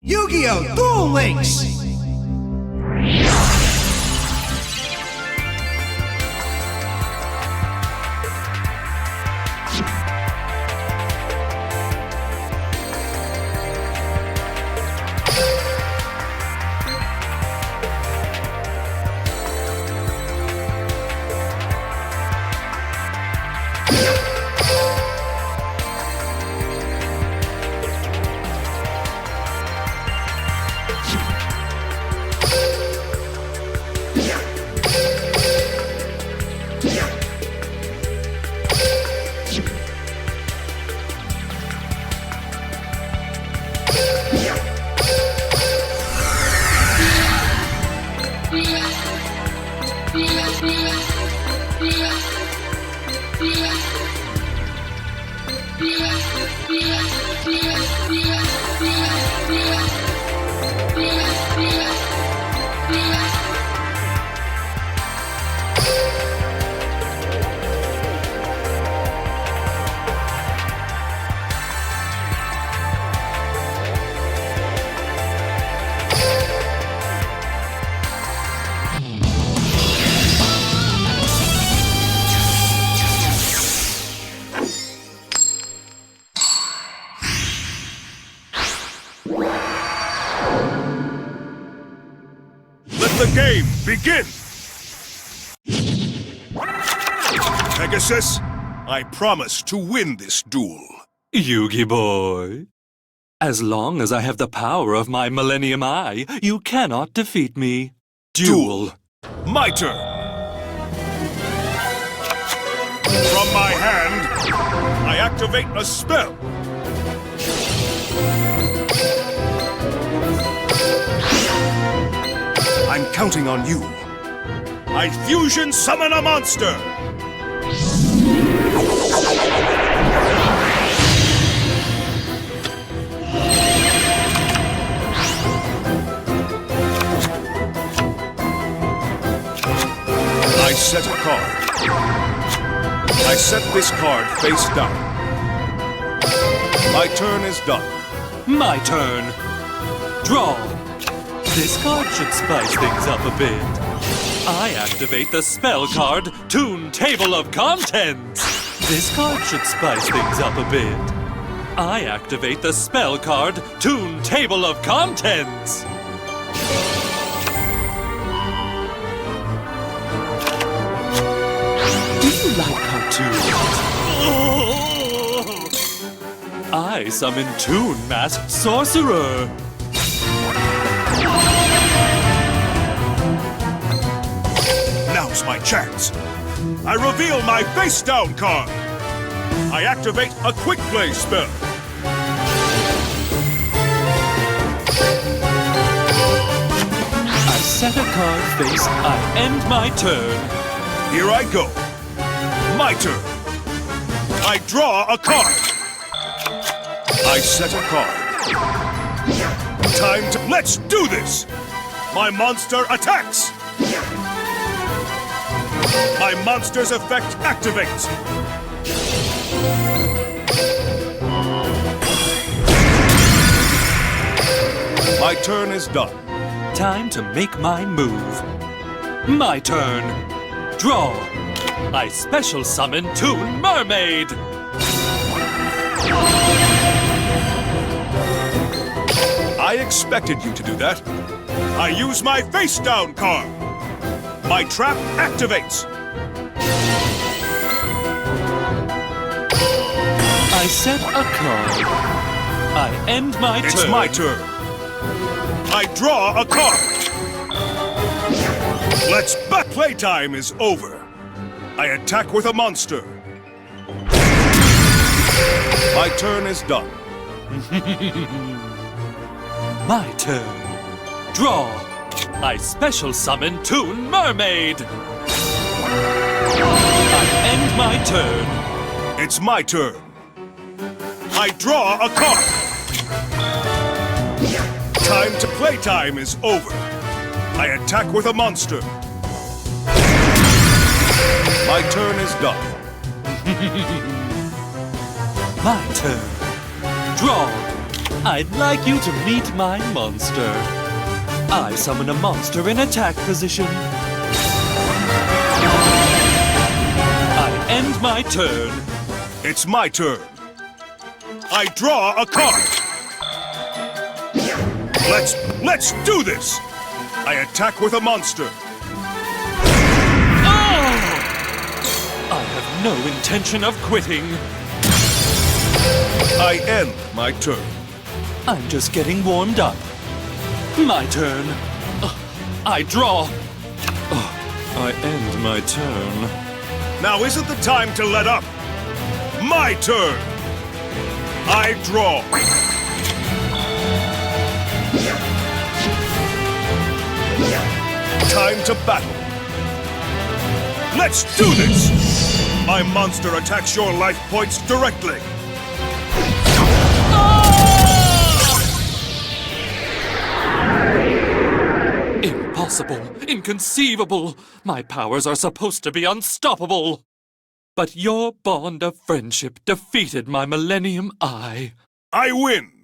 Yu-Gi-Oh! Duel Links! The game begin! Pegasus, I promise to win this duel. Yugi boy. As long as I have the power of my Millennium Eye, you cannot defeat me. Duel. My turn. From my hand, I activate a spell. I'm counting on you. I fusion summon a monster! I set a card. I set this card face down. My turn is done. My turn. Draw. This card should spice things up a bit. I activate the spell card, Toon Table of Contents. This card should spice things up a bit. I activate the spell card, Toon Table of Contents. Do you like cartoons? I summon Toon Masked Sorcerer. Now's my chance. I reveal my face down card. I activate a quick play spell. I set a card face. I end my turn. Here I go. My turn. I draw a card. I set a card. Time to... Let's do this! My monster attacks! My monster's effect activates! My turn is done. Time to make my move. My turn. Draw. I special summon Toon Mermaid. I expected you to do that. I use my face down card. My trap activates. I set a card. I end my turn. It's my turn. I draw a card. Let's bet playtime is over. I attack with a monster. My turn is done. My turn. Draw. I special summon Toon Mermaid. I end my turn. It's my turn. I draw a card. Time to playtime is over. I attack with a monster. My turn is done. My turn. Draw. I'd like you to meet my monster. I summon a monster in attack position. I end my turn. It's my turn. I draw a card. Let's do this. I attack with a monster. I have no intention of quitting. I end my turn. I'm just getting warmed up. My turn. I draw. I end my turn. Now isn't the time to let up. My turn. I draw. Time to battle. Let's do this! My monster attacks your life points directly. Impossible! Inconceivable! My powers are supposed to be unstoppable! But your bond of friendship defeated my Millennium Eye. I win!